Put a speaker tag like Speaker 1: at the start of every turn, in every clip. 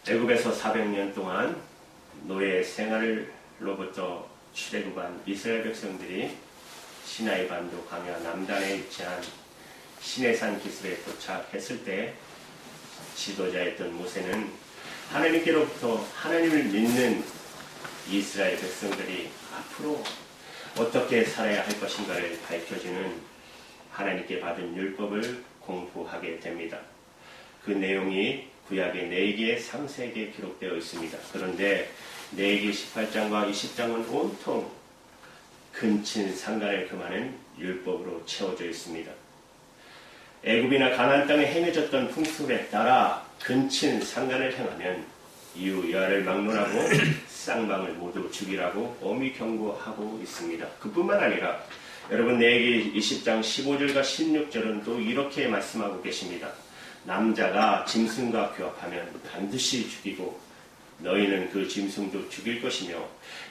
Speaker 1: 애굽에서 400년 동안 노예 생활로부터 출애굽한 이스라엘 백성들이 시나이 반도 광야 남단에 위치한 시내산 기슭에 도착했을 때 지도자였던 모세는 하나님께로부터 하나님을 믿는 이스라엘 백성들이 앞으로 어떻게 살아야 할 것인가를 밝혀주는 하나님께 받은 율법을 공부하게 됩니다. 그 내용이 구약의 레위기에 상세하게 기록되어 있습니다. 그런데 레위기 18장과 20장은 온통 근친 상간을 금하는 율법으로 채워져 있습니다. 애굽이나 가나안 땅에 행해졌던 풍습에 따라 근친 상간을 행하면 이후 여아를 막론하고 쌍방을 모두 죽이라고 엄히 경고하고 있습니다. 그뿐만 아니라 여러분 레위기 20장 15절과 16절은 또 이렇게 말씀하고 계십니다. 남자가 짐승과 교합하면 반드시 죽이고 너희는 그 짐승도 죽일 것이며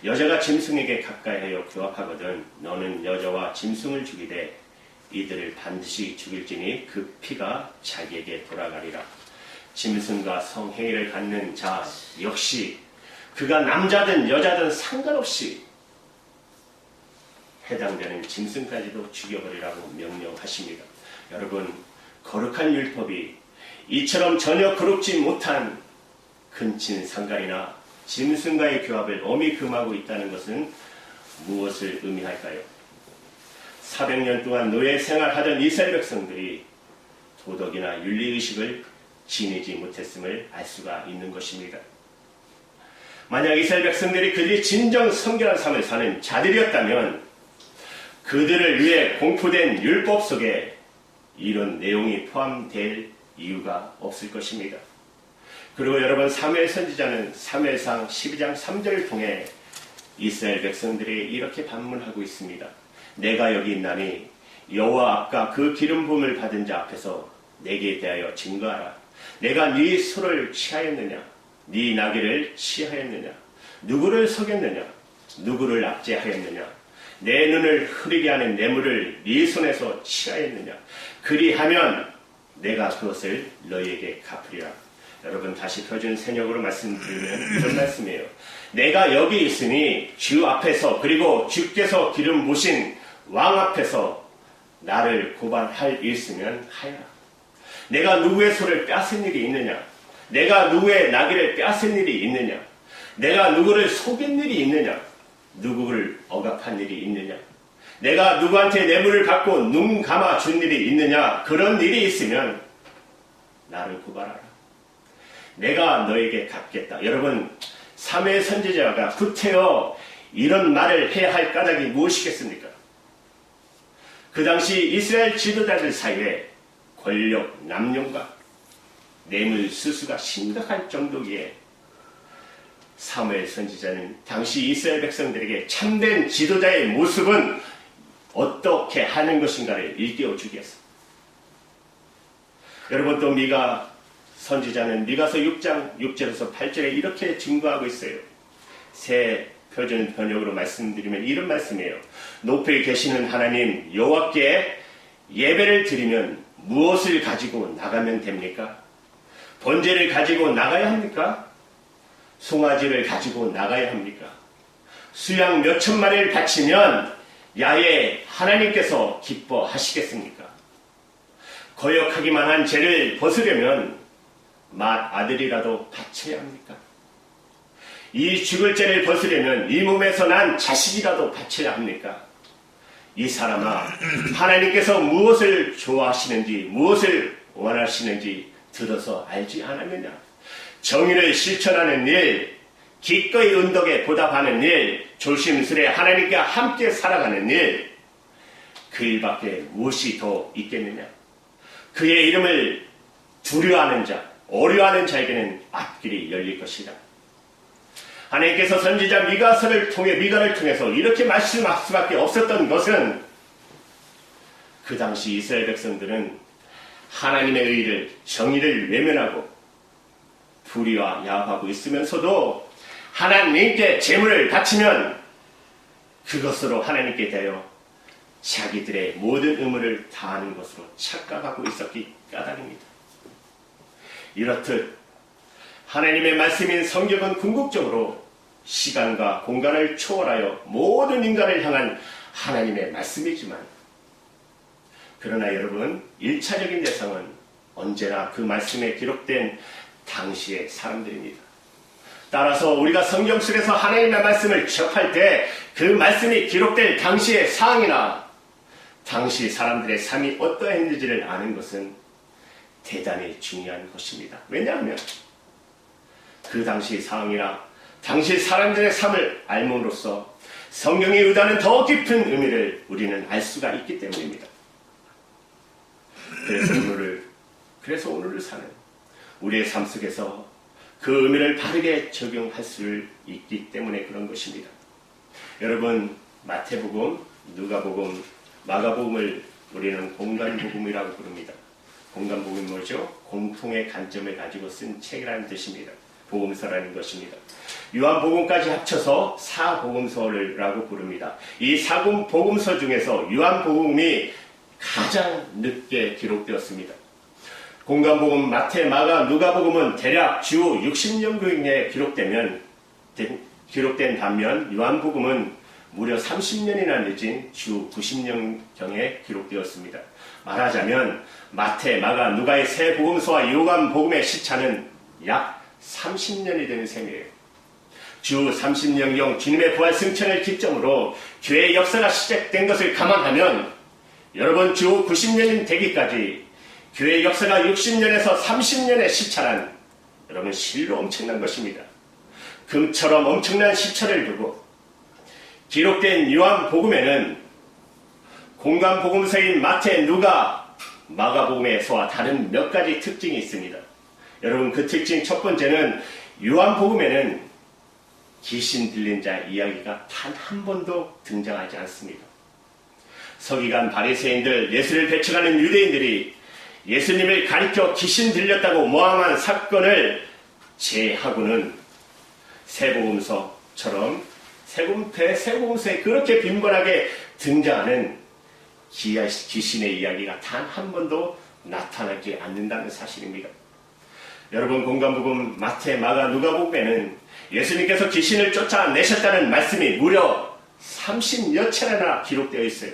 Speaker 1: 여자가 짐승에게 가까이하여 교합하거든 너는 여자와 짐승을 죽이되 이들을 반드시 죽일지니 그 피가 자기에게 돌아가리라. 짐승과 성행위를 갖는 자 역시 그가 남자든 여자든 상관없이 해당되는 짐승까지도 죽여버리라고 명령하십니다. 여러분, 거룩한 율법이 이처럼 전혀 거룩지 못한 근친 상간이나 짐승과의 교합을 엄히 금하고 있다는 것은 무엇을 의미할까요? 400년 동안 노예 생활하던 이스라엘 백성들이 도덕이나 윤리의식을 지니지 못했음을 알 수가 있는 것입니다. 만약 이스라엘 백성들이 그들이 진정 성결한 삶을 사는 자들이었다면 그들을 위해 공포된 율법 속에 이런 내용이 포함될 이유가 없을 것입니다. 그리고 여러분 사무엘 선지자는 사무엘상 12장 3절을 통해 이스라엘 백성들이 이렇게 반문하고 있습니다. 내가 여기 있나니 여호와 앞과 그 기름 부음을 받은 자 앞에서 내게 대하여 증거하라. 내가 네 소를 취하였느냐? 네 나귀를 취하였느냐? 누구를 속였느냐? 누구를 압제하였느냐? 내 눈을 흐리게 하는 뇌물을 네 손에서 취하였느냐? 그리하면 내가 그것을 너희에게 갚으리라. 여러분 다시 표준 새역으로 말씀드리면 이런 말씀이에요. 내가 여기 있으니 주 앞에서 그리고 주께서 기름 부으신 왕 앞에서 나를 고발할 일 있으면 하여라. 내가 누구의 소를 뺏은 일이 있느냐? 내가 누구의 나귀를 뺏은 일이 있느냐? 내가 누구를 속인 일이 있느냐? 누구를 억압한 일이 있느냐? 내가 누구한테 뇌물을 받고 눈 감아 준 일이 있느냐? 그런 일이 있으면 나를 고발하라. 내가 너에게 갚겠다. 여러분, 사무엘 선지자가 구태여 이런 말을 해야 할 까닭이 무엇이겠습니까? 그 당시 이스라엘 지도자들 사이에 권력 남용과 뇌물 수수가 심각할 정도기에 사무엘 선지자는 당시 이스라엘 백성들에게 참된 지도자의 모습은 어떻게 하는 것인가를 일깨워주기 위해서. 여러분 또 미가 선지자는 미가서 6장 6절에서 8절에 이렇게 증거하고 있어요. 새 표준 번역으로 말씀드리면 이런 말씀이에요. 높이 계시는 하나님 여호와께 예배를 드리면 무엇을 가지고 나가면 됩니까? 번제를 가지고 나가야 합니까? 송아지를 가지고 나가야 합니까? 수양 몇 천마리를 바치면 야외 하나님께서 기뻐하시겠습니까? 거역하기만 한 죄를 벗으려면 맏아들이라도 바쳐야 합니까? 이 죽을 죄를 벗으려면 이 몸에서 난 자식이라도 바쳐야 합니까? 이 사람아, 하나님께서 무엇을 좋아하시는지 무엇을 원하시는지 들어서 알지 않았느냐? 정의를 실천하는 일, 기꺼이 은덕에 보답하는 일, 조심스레 하나님과 함께 살아가는 일, 그 일밖에 무엇이 더 있겠느냐? 그의 이름을 두려워하는 자, 어려워하는 자에게는 앞길이 열릴 것이다. 하나님께서 선지자 미가를 통해서 이렇게 말씀할 수밖에 없었던 것은 그 당시 이스라엘 백성들은 하나님의 의를, 정의를 외면하고 불의와 야합하고 있으면서도 하나님께 재물을 바치면 그것으로 하나님께 대하여 자기들의 모든 의무를 다하는 것으로 착각하고 있었기 까닭입니다. 이렇듯 하나님의 말씀인 성경은 궁극적으로 시간과 공간을 초월하여 모든 인간을 향한 하나님의 말씀이지만, 그러나 여러분, 1차적인 대상은 언제나 그 말씀에 기록된 당시의 사람들입니다. 따라서 우리가 성경 속에서 하나님의 말씀을 접할 때 그 말씀이 기록될 당시의 상황이나 당시 사람들의 삶이 어떠했는지를 아는 것은 대단히 중요한 것입니다. 왜냐하면 그 당시 상황이나 당시 사람들의 삶을 알므로써 성경이 의도하는 더 깊은 의미를 우리는 알 수가 있기 때문입니다. 그래서 오늘을 사는 우리의 삶 속에서 그 의미를 바르게 적용할 수 있기 때문에 그런 것입니다. 여러분, 마태복음, 누가복음, 마가복음을 우리는 공간복음이라고 부릅니다. 공간복음이 뭐죠? 공통의 관점을 가지고 쓴 책이라는 뜻입니다. 복음서라는 것입니다. 요한복음까지 합쳐서 사복음서라고 부릅니다. 이 사복음서 중에서 요한복음이 가장 늦게 기록되었습니다. 공간복음, 마태, 마가, 누가복음은 대략 주 60년경에 기록된 반면 요한복음은 무려 30년이나 늦은 주 90년경에 기록되었습니다. 말하자면 마태, 마가, 누가의 세 복음서와 요한복음의 시차는 약 30년이 되는 셈이에요. 주 30년경 주님의 부활 승천을 기점으로 교회의 역사가 시작된 것을 감안하면 여러분, 주 90년이 되기까지 교회의 역사가 60년에서 30년의 시차란 여러분 실로 엄청난 것입니다. 금처럼 엄청난 시차를 두고 기록된 요한복음에는 공간복음서인 마태, 누가, 마가복음에서와 다른 몇 가지 특징이 있습니다. 여러분, 그 특징 첫 번째는 요한복음에는 귀신 들린 자 이야기가 단 한 번도 등장하지 않습니다. 서기관 바리새인들, 예수를 배척하는 유대인들이 예수님을 가리켜 귀신 들렸다고 모함한 사건을 제하고는 세복음서처럼 세복음서에 그렇게 빈번하게 등장하는 귀신의 이야기가 단 한 번도 나타나지 않는다는 사실입니다. 여러분, 공간복음 마태, 마가, 누가복음에는 예수님께서 귀신을 쫓아내셨다는 말씀이 무려 30여 차례나 기록되어 있어요.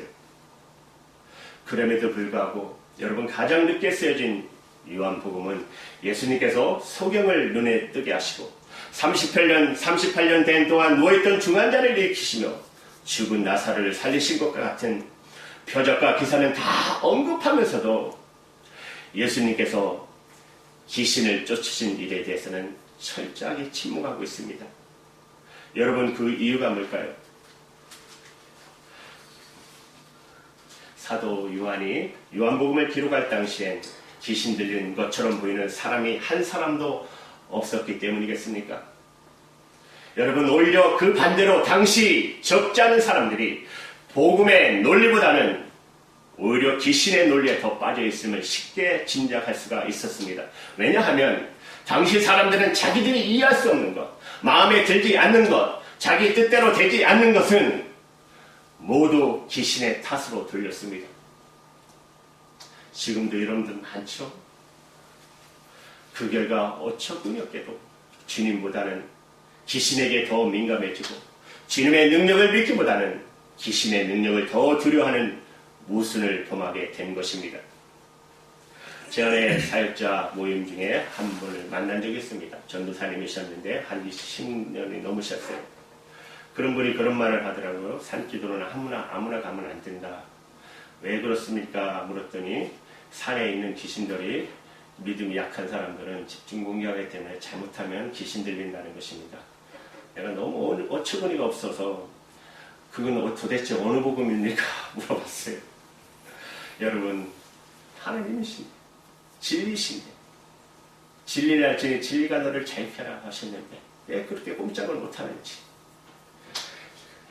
Speaker 1: 그럼에도 불구하고 여러분, 가장 늦게 쓰여진 요한복음은 예수님께서 소경을 눈에 뜨게 하시고 38년 된 동안 누워있던 중환자를 일으키시며 죽은 나사로를 살리신 것과 같은 표적과 기사는 다 언급하면서도 예수님께서 귀신을 쫓으신 일에 대해서는 철저하게 침묵하고 있습니다. 여러분, 그 이유가 뭘까요? 사도 요한이 요한복음을 기록할 당시엔 귀신 들린 것처럼 보이는 사람이 한 사람도 없었기 때문이겠습니까? 여러분, 오히려 그 반대로 당시 적지 않은 사람들이 복음의 논리보다는 오히려 귀신의 논리에 더 빠져있음을 쉽게 짐작할 수가 있었습니다. 왜냐하면 당시 사람들은 자기들이 이해할 수 없는 것, 마음에 들지 않는 것, 자기 뜻대로 되지 않는 것은 모두 귀신의 탓으로 들렸습니다. 지금도 여러분들 많죠? 그 결과 어처구니없게도 주님보다는 귀신에게 더 민감해지고 주님의 능력을 믿기보다는 귀신의 능력을 더 두려워하는 모순을 범하게 된 것입니다. 전에 사역자 모임 중에 한 분을 만난 적이 있습니다. 전도사님이셨는데 한 20년이 넘으셨어요. 그런 분이 그런 말을 하더라고요. 산기도는 아무나 가면 안 된다. 왜 그렇습니까? 물었더니 산에 있는 귀신들이 믿음이 약한 사람들은 집중 공격하기 때문에 잘못하면 귀신 들린다는 것입니다. 내가 너무 어처구니가 없어서 그건 도대체 어느 복음입니까? 물어봤어요. 여러분, 하나님이십니다. 진리신데 진리를 지니 진리가 너를 잘 펴라 하셨는데 왜 그렇게 꼼짝을 못하는지.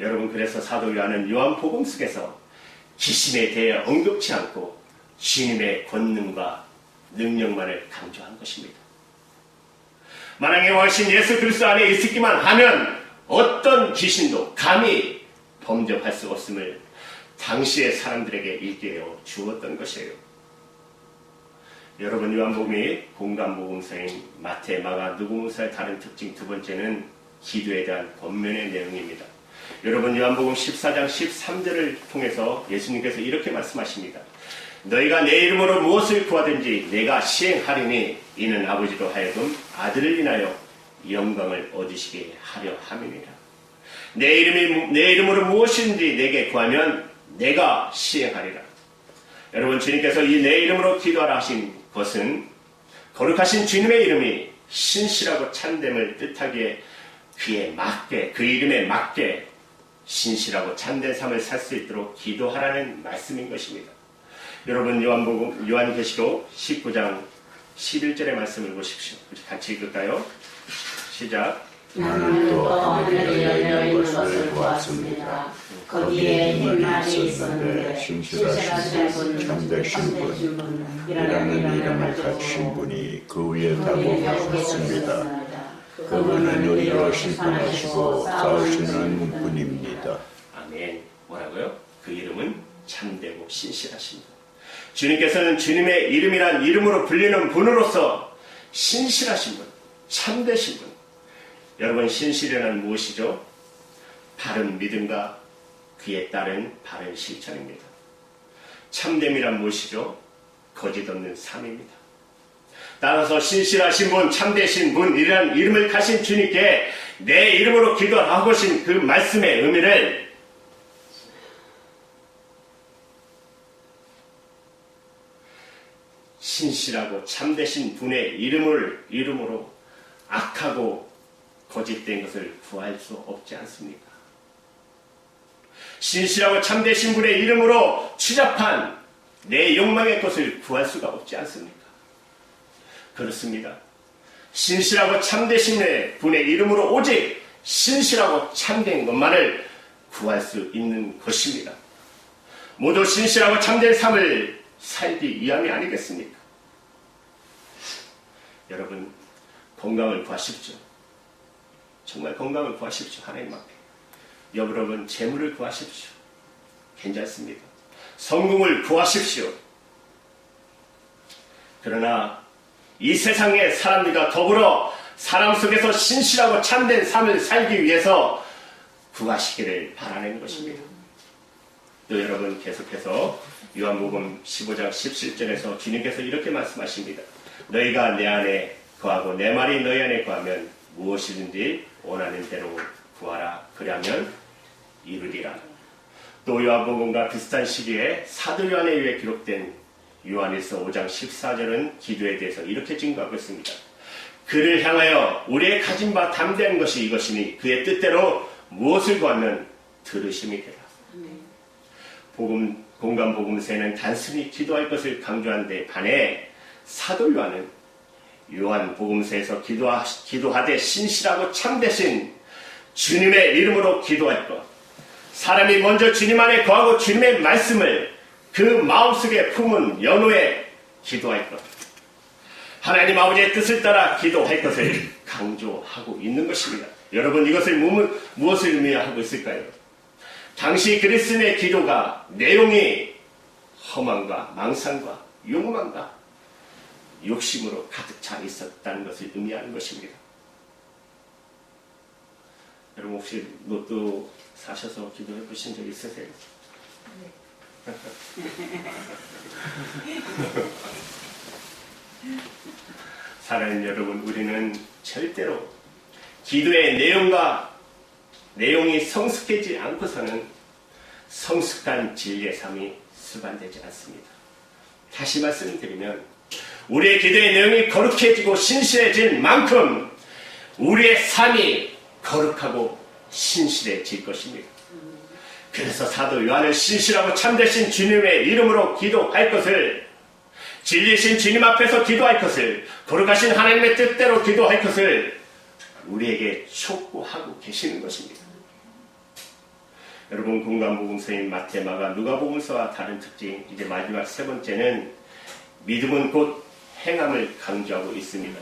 Speaker 1: 여러분, 그래서 사도 요한은 요한복음 속에서 귀신에 대해 언급치 않고 주님의 권능과 능력만을 강조한 것입니다. 만왕의 왕이신 예수 그리스도 안에 있기만 하면 어떤 귀신도 감히 범접할 수 없음을 당시의 사람들에게 일깨워 주었던 것이에요. 여러분, 요한복음이 공간복음서인 마태, 마가, 누가복음서의 다른 특징 두 번째는 기도에 대한 권면의 내용입니다. 여러분, 요한복음 14장 13절을 통해서 예수님께서 이렇게 말씀하십니다. 너희가 내 이름으로 무엇을 구하든지 내가 시행하리니 이는 아버지로 하여금 아들을 인하여 영광을 얻으시게 하려 함이니라. 내 이름으로 무엇이든지 내게 구하면 내가 시행하리라. 여러분, 주님께서 이 내 이름으로 기도하라 하신 것은 거룩하신 주님의 이름이 신실하고 참됨을 뜻하기에 그에 맞게, 그 이름에 맞게 신실하고 참된 삶을 살 수 있도록 기도하라는 말씀인 것입니다. 여러분, 요한계시록 19장 11절의 말씀을 보십시오. 같이 읽을까요? 시작.
Speaker 2: 나는 또 하늘에 열려 있는 것을 보았습니다. 거기에 흰 말이 있었는데 신실하신 분, 참되신 분, 이라는 이름을 가진 분이 그 위에 타고 계셨습니다. 그분은 우리로 심판하시고 싸우시는 분입니다.
Speaker 1: 아멘. 뭐라고요? 그 이름은 참되고 신실하신 분. 주님께서는 주님의 이름이란 이름으로 불리는 분으로서 신실하신 분, 참되신 분. 여러분, 신실이란 무엇이죠? 바른 믿음과 그에 따른 바른 실천입니다. 참됨이란 무엇이죠? 거짓 없는 삶입니다. 따라서 신실하신 분, 참되신 분이라는 이름을 가신 주님께 내 이름으로 기도하고 계신 그 말씀의 의미를 신실하고 참되신 분의 이름으로 악하고 거짓된 것을 구할 수 없지 않습니까? 신실하고 참되신 분의 이름으로 추잡한 내 욕망의 것을 구할 수가 없지 않습니까? 그렇습니다. 신실하고 참되신 분의 이름으로 오직 신실하고 참된 것만을 구할 수 있는 것입니다. 모두 신실하고 참된 삶을 살기 위함이 아니겠습니까? 여러분, 건강을 구하십시오. 정말 건강을 구하십시오. 하나님 앞에. 여러분, 재물을 구하십시오. 괜찮습니다. 성공을 구하십시오. 그러나 이 세상의 사람들과 더불어 사람 속에서 신실하고 참된 삶을 살기 위해서 구하시기를 바라는 것입니다. 또 여러분, 계속해서 요한복음 15장 17절에서 주님께서 이렇게 말씀하십니다. 너희가 내 안에 구하고 내 말이 너희 안에 구하면 무엇이든지 원하는 대로 구하라. 그러면 이루리라. 또 요한복음과 비슷한 시기에 사도 요한에 의해 기록된 요한일서 5장 14절은 기도에 대해서 이렇게 증거하고 있습니다. 그를 향하여 우리의 가진 바 담대한 것이 이것이니 그의 뜻대로 무엇을 구하면 들으심이 되라. 공간복음서에는 단순히 기도할 것을 강조한 데 반해 사도 요한은 요한복음서에서 기도하되 신실하고 참되신 주님의 이름으로 기도할 것, 사람이 먼저 주님 안에 거하고 주님의 말씀을 그 마음속에 품은 연후에 기도할 것, 하나님 아버지의 뜻을 따라 기도할 것을 강조하고 있는 것입니다. 여러분, 이것을 무엇을 의미하고 있을까요? 당시 그리스도인의 기도가 내용이 허망과 망상과 욕망과 욕심으로 가득 차 있었다는 것을 의미하는 것입니다. 여러분, 혹시 로또 사셔서 기도해 보신 적 있으세요? 네. 사랑하는 여러분, 우리는 절대로 기도의 내용이 성숙하지 않고서는 성숙한 진리의 삶이 수반되지 않습니다. 다시 말씀드리면 우리의 기도의 내용이 거룩해지고 신실해진 만큼 우리의 삶이 거룩하고 신실해질 것입니다. 그래서 사도 요한은 신실하고 참되신 주님의 이름으로 기도할 것을, 진리신 주님 앞에서 기도할 것을, 거룩하신 하나님의 뜻대로 기도할 것을 우리에게 촉구하고 계시는 것입니다. 여러분, 공간복음서인 마태, 마가, 누가복음서와 다른 특징, 이제 마지막 세 번째는 믿음은 곧 행함을 강조하고 있습니다.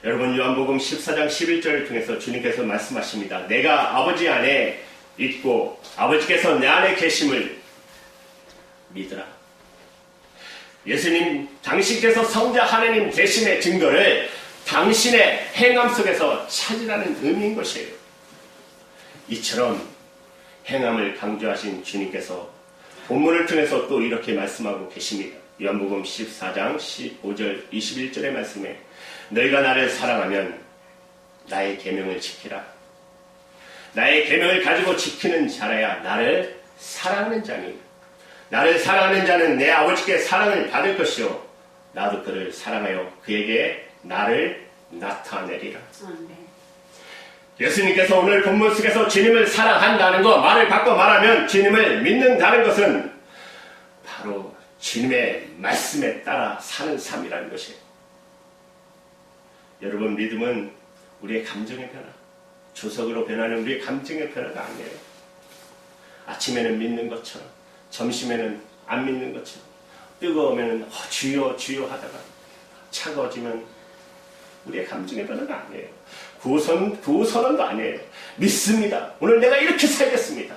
Speaker 1: 여러분, 요한복음 14장 11절을 통해서 주님께서 말씀하십니다. 내가 아버지 안에 있고 아버지께서 내 안에 계심을 믿으라. 예수님 당신께서 성자 하나님 되심의 증거를 당신의 행함 속에서 찾으라는 의미인 것이에요. 이처럼 행함을 강조하신 주님께서 본문을 통해서 또 이렇게 말씀하고 계십니다. 요한복음 14장 15절 21절의 말씀에 너희가 나를 사랑하면 나의 계명을 지키라. 나의 계명을 가지고 지키는 자라야 나를 사랑하는 자니 나를 사랑하는 자는 내 아버지께 사랑을 받을 것이요 나도 그를 사랑하여 그에게 나를 나타내리라. 예수님께서 오늘 본문 속에서 주님을 사랑한다는 것, 말을 바꿔 말하면 주님을 믿는다는 것은 바로 주님의 말씀에 따라 사는 삶이라는 것이에요. 여러분, 믿음은 우리의 감정의 변화, 조석으로 변하는 우리의 감정의 변화가 아니에요. 아침에는 믿는 것처럼, 점심에는 안 믿는 것처럼, 뜨거우면 주여 주여 하다가 차가워지면 우리의 감정의 변화가 아니에요. 구호선언도 아니에요. 믿습니다. 오늘 내가 이렇게 살겠습니다.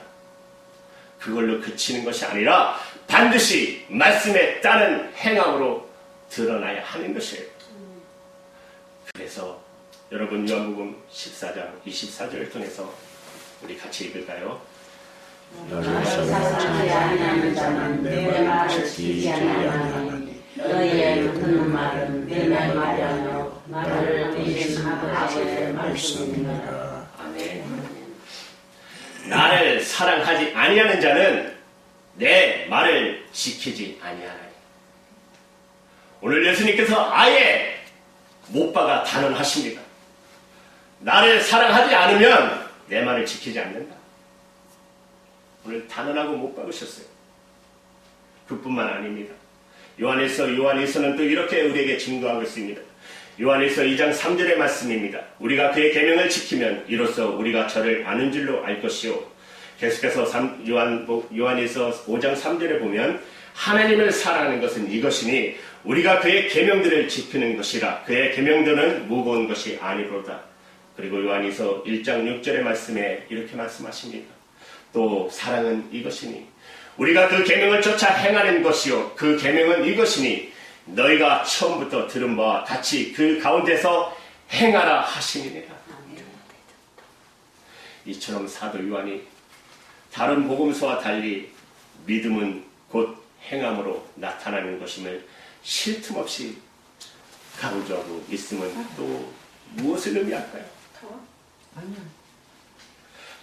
Speaker 1: 그걸로 그치는 것이 아니라 반드시 말씀에 따른 행함으로 드러나야 하는 것이에요. 그래서 여러분 요한복음 14장 24절을 통해서 우리 같이 읽을까요?
Speaker 2: 너를 사랑하지 아니하는 자는 내 말을 지키지 아니하나니 너희의 듣는 말은 내 말이 아니요 나를 보내신 아버지의 말씀이니라.
Speaker 1: 아멘. 나를 사랑하지 아니하는 자는 내 말을 지키지 아니하나니. 오늘 예수님께서 아예 못 박아 단언하십니다. 나를 사랑하지 않으면 내 말을 지키지 않는다. 오늘 단언하고 못 박으셨어요. 그뿐만 아닙니다. 요한일서는 또 이렇게 우리에게 증거하고 있습니다. 요한일서 2장 3절의 말씀입니다. 우리가 그의 계명을 지키면 이로써 우리가 저를 아는 줄로 알 것이요. 계속해서 요한일서 5장 3절에 보면 하나님을 사랑하는 것은 이것이니 우리가 그의 계명들을 지키는 것이라. 그의 계명들은 무거운 것이 아니로다. 그리고 요한일서 1장 6절의 말씀에 이렇게 말씀하십니다. 또 사랑은 이것이니 우리가 그 계명을 쫓아 행하는 것이요 그 계명은 이것이니 너희가 처음부터 들은 바와 같이 그 가운데서 행하라 하시니라. 이처럼 사도 요한이 다른 복음서와 달리 믿음은 곧 행함으로 나타나는 것임을 쉴 틈 없이 강조하고 있으면 또 무엇을 의미할까요?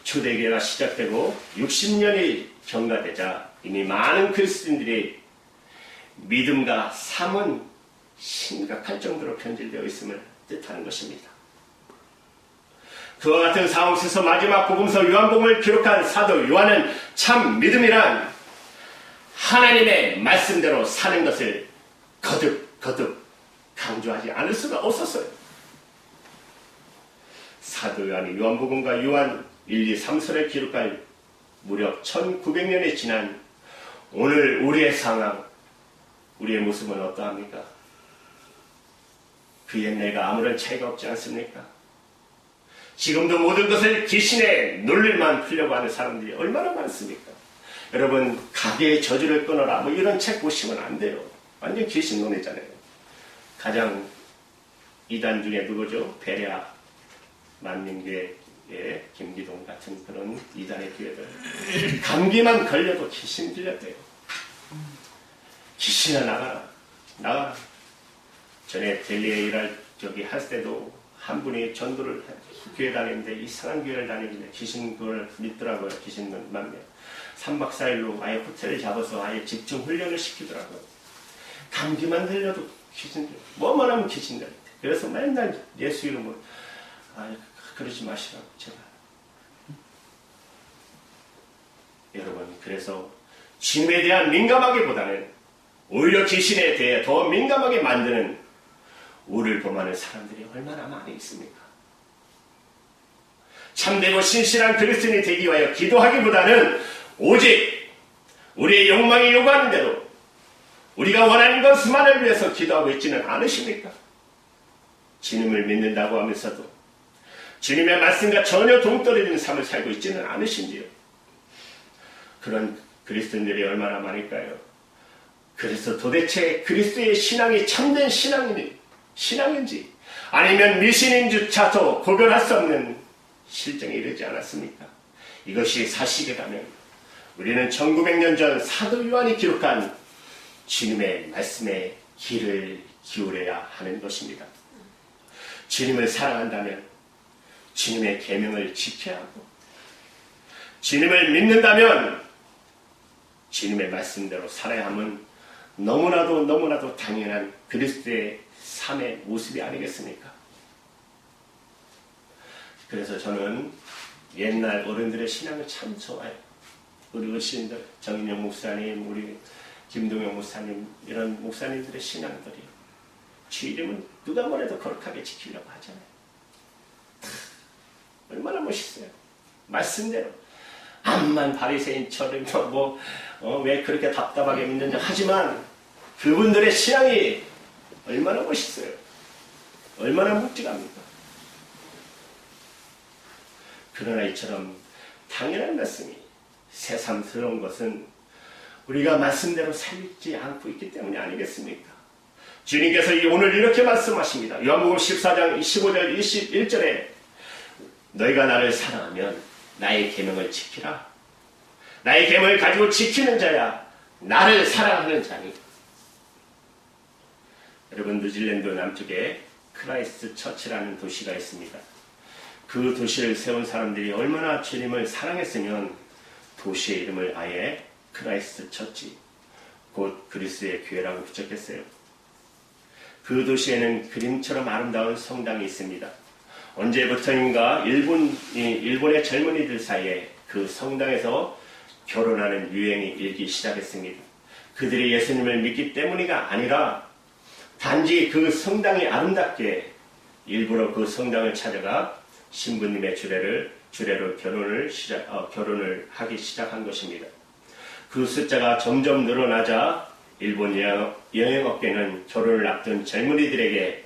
Speaker 1: 초대교회가 시작되고 60년이 경과되자 이미 많은 그리스도인들이 믿음과 삶은 심각할 정도로 변질되어 있음을 뜻하는 것입니다. 그와 같은 상황 속에서 마지막 복음서 요한복음을 기록한 사도 요한은 참 믿음이란 하나님의 말씀대로 사는 것을 거듭 강조하지 않을 수가 없었어요. 사도 요한이 요한복음과 요한 1, 2, 3서를 기록할 무려 1900년이 지난 오늘 우리의 상황, 우리의 모습은 어떠합니까? 그 옛날과 아무런 차이가 없지 않습니까? 지금도 모든 것을 귀신의 논리만 풀려고 하는 사람들이 얼마나 많습니까? 여러분, 가게의 저주를 끊어라 뭐 이런 책 보시면 안 돼요. 완전 귀신 논이잖아요. 가장 이단 중에 누구죠? 베레아 만민교회의 김기동 같은 그런 이단의 교회들. 감기만 걸려도 귀신 들렸대요. 귀신아 나가라. 전에 델리에 일할 할 때도 한 분이 전도를 교회 다니는데 이상한 교회를 다니길래 귀신 그걸 믿더라고요. 귀신 만명. 3박 4일로 아예 호텔을 잡아서 아예 집중 훈련을 시키더라고요. 감기만 들려도 귀신 들려. 뭐만 하면 귀신 들려. 그래서 맨날 예수 이름으로 그러지 마시라고 제발. 여러분, 그래서 주님에 대한 민감하기보다는 오히려 귀신에 대해 더 민감하게 만드는 우를 범하는 사람들이 얼마나 많이 있습니까? 참되고 신실한 그리스도인이 되기 위하여 기도하기보다는 오직 우리의 욕망이 요구하는 대로 우리가 원하는 것만을 위해서 기도하고 있지는 않으십니까? 주님을 믿는다고 하면서도 주님의 말씀과 전혀 동떨어지는 삶을 살고 있지는 않으신지요? 그런 그리스도인들이 얼마나 많을까요? 그래서 도대체 그리스도의 신앙이 참된 신앙인지 아니면 미신인조차도 구별할 수 없는 실정에 이르지 않았습니까? 이것이 사실이라면 우리는 1900년 전 사도 요한이 기록한 주님의 말씀에 귀를 기울여야 하는 것입니다. 주님을 사랑한다면 주님의 계명을 지켜야 하고, 주님을 믿는다면 주님의 말씀대로 살아야 함은 너무나도 당연한 그리스도의 삶의 모습이 아니겠습니까? 그래서 저는 옛날 어른들의 신앙을 참 좋아해요. 우리 어르신들, 정인영 목사님, 우리 김동영 목사님, 이런 목사님들의 신앙들이 주 이름은 누가 뭐래도 거룩하게 지키려고 하잖아요. 얼마나 멋있어요. 말씀대로. 암만 바리새인처럼 왜 그렇게 답답하게 믿는지 하지만 그분들의 신앙이 얼마나 멋있어요. 얼마나 묵직합니까? 그러나 이처럼 당연한 말씀이 새삼스러운 것은 우리가 말씀대로 살지 않고 있기 때문이 아니겠습니까? 주님께서 오늘 이렇게 말씀하십니다. 요한복음 14장 15절 21절에 너희가 나를 사랑하면 나의 계명을 지키라. 나의 계명을 가지고 지키는 자야 나를 사랑하는 자니. 여러분, 뉴질랜드 남쪽에 크라이스트 처치라는 도시가 있습니다. 그 도시를 세운 사람들이 얼마나 주님을 사랑했으면 도시의 이름을 아예 크라이스트 처치, 곧 그리스도의 교회라고 붙였겠어요. 그 도시에는 그림처럼 아름다운 성당이 있습니다. 언제부터인가 일본의 젊은이들 사이에 그 성당에서 결혼하는 유행이 일기 시작했습니다. 그들이 예수님을 믿기 때문이가 아니라 단지 그 성당이 아름답게 일부러 그 성당을 찾아가 신부님의 주례로 결혼을 하기 시작한 것입니다. 그 숫자가 점점 늘어나자 일본 여행업계는 결혼을 앞둔 젊은이들에게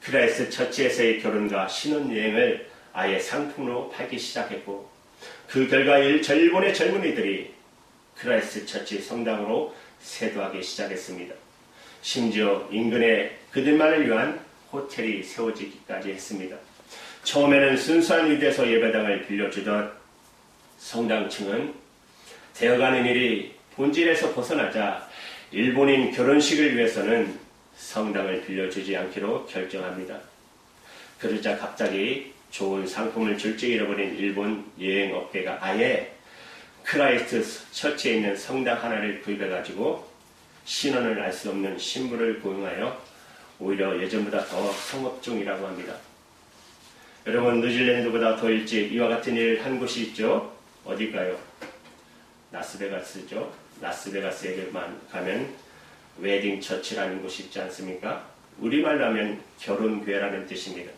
Speaker 1: 크라이스트 처치에서의 결혼과 신혼여행을 아예 상품으로 팔기 시작했고, 그 결과 일본의 젊은이들이 크라이스트 처치 성당으로 세도하기 시작했습니다. 심지어 인근에 그들만을 위한 호텔이 세워지기까지 했습니다. 처음에는 순수한 의도에서 예배당을 빌려주던 성당층은 되어가는 일이 본질에서 벗어나자 일본인 결혼식을 위해서는 성당을 빌려주지 않기로 결정합니다. 그러자 갑자기 좋은 상품을 줄지 잃어버린 일본 여행업계가 아예 크라이스트 처치에 있는 성당 하나를 구입해가지고 신원을 알 수 없는 신부를 고용하여 오히려 예전보다 더 성업 중이라고 합니다. 여러분, 뉴질랜드보다 더 일찍 이와 같은 일을 한 곳이 있죠. 어딜까요? 라스베가스죠. 라스베가스에만 가면 웨딩 처치라는 곳이 있지 않습니까? 우리말로 하면 결혼교회라는 뜻입니다.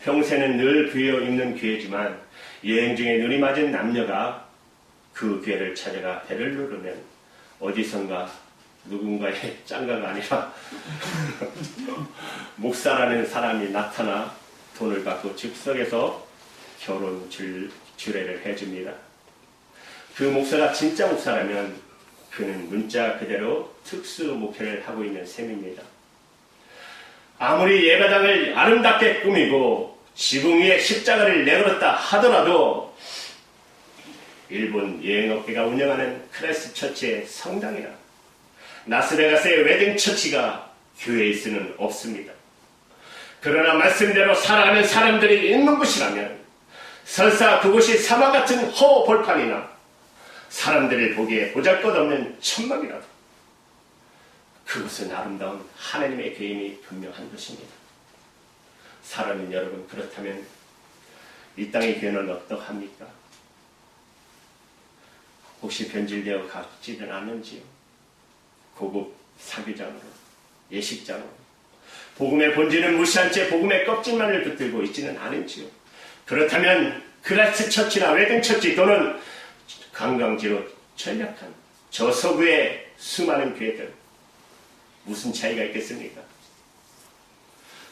Speaker 1: 평소에는 늘 귀어 있는 교회지만 여행 중에 눈이 맞은 남녀가 그 교회를 찾아가 배를 누르면 어디선가 누군가의 짱가가 아니라 목사라는 사람이 나타나 돈을 받고 즉석에서 결혼 주례를 해줍니다. 그 목사가 진짜 목사라면 그는 문자 그대로 특수 목회를 하고 있는 셈입니다. 아무리 예배당을 아름답게 꾸미고 지붕 위에 십자가를 내걸었다 하더라도 일본 여행업계가 운영하는 크라이스트 처치의 성당이나 라스베가스의 웨딩 처치가 교회에 있을 수는 없습니다. 그러나 말씀대로 살아가는 사람들이 있는 곳이라면 설사 그곳이 사막 같은 허벌판이나 사람들을 보기에 보잘것없는 천막이라도 그것은 아름다운 하나님의 계임이 분명한 것입니다. 사랑하는 여러분, 그렇다면 이 땅의 교회는 어떠합니까? 혹시 변질되어 가지는 않는지요? 고급 사교장으로, 예식장으로 복음의 본질은 무시한 채 복음의 껍질만을 붙들고 있지는 않은지요? 그렇다면 크라이스트 처치나 웨딩 처치 또는 관광지로 전략한 저 서구의 수많은 교회들 무슨 차이가 있겠습니까?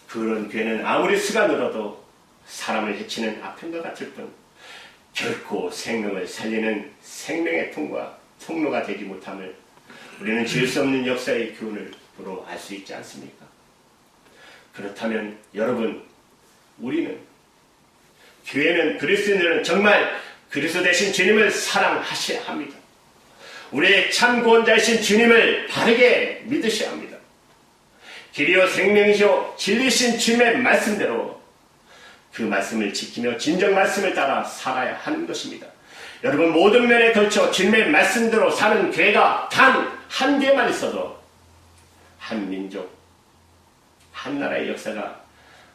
Speaker 1: 그런 교회는 아무리 수가 늘어도 사람을 해치는 아픔과 같을 뿐 결코 생명을 살리는 생명의 통로가 되지 못함을 우리는 지을 수 없는 역사의 교훈을 보러 알 수 있지 않습니까? 그렇다면 여러분, 우리는, 교회는, 그리스도인들은 정말 그리스도 대신 주님을 사랑하셔야 합니다. 우리의 참 구원자이신 주님을 바르게 믿으셔야 합니다. 길이요 생명이요 진리신 주님의 말씀대로 그 말씀을 지키며 진정 말씀을 따라 살아야 하는 것입니다. 여러분, 모든 면에 걸쳐 주님의 말씀대로 사는 교회가 단 한 개만 있어도 한 민족, 한 나라의 역사가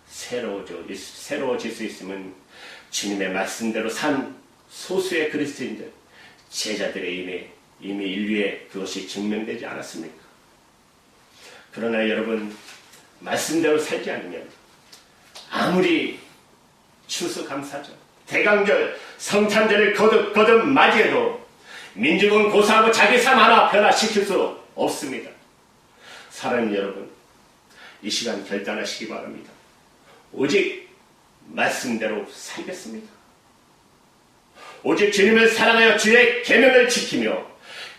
Speaker 1: 새로워질 수 있으면 주님의 말씀대로 산 소수의 그리스도인들, 제자들의 이미 인류에 그것이 증명되지 않았습니까? 그러나 여러분, 말씀대로 살지 않으면 아무리 추수감사절, 대강절, 성탄절을 거듭 맞이해도 민족은 고사하고 자기 삶 하나 변화시킬 수 없습니다. 사랑하는 여러분, 이 시간 결단하시기 바랍니다. 오직 말씀대로 살겠습니다. 오직 주님을 사랑하여 주의 계명을 지키며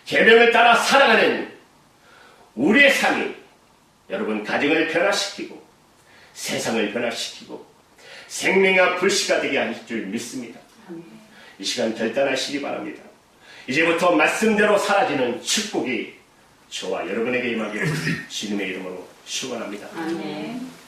Speaker 1: 계명을 따라 살아가는 우리의 삶이 여러분 가정을 변화시키고 세상을 변화시키고 생명과 불씨가 되게 하실 줄 믿습니다. 이 시간 결단하시기 바랍니다. 이제부터 말씀대로 사라지는 축복이 저와 여러분에게 임하기를 주님의 이름으로 축원합니다.
Speaker 3: 아멘.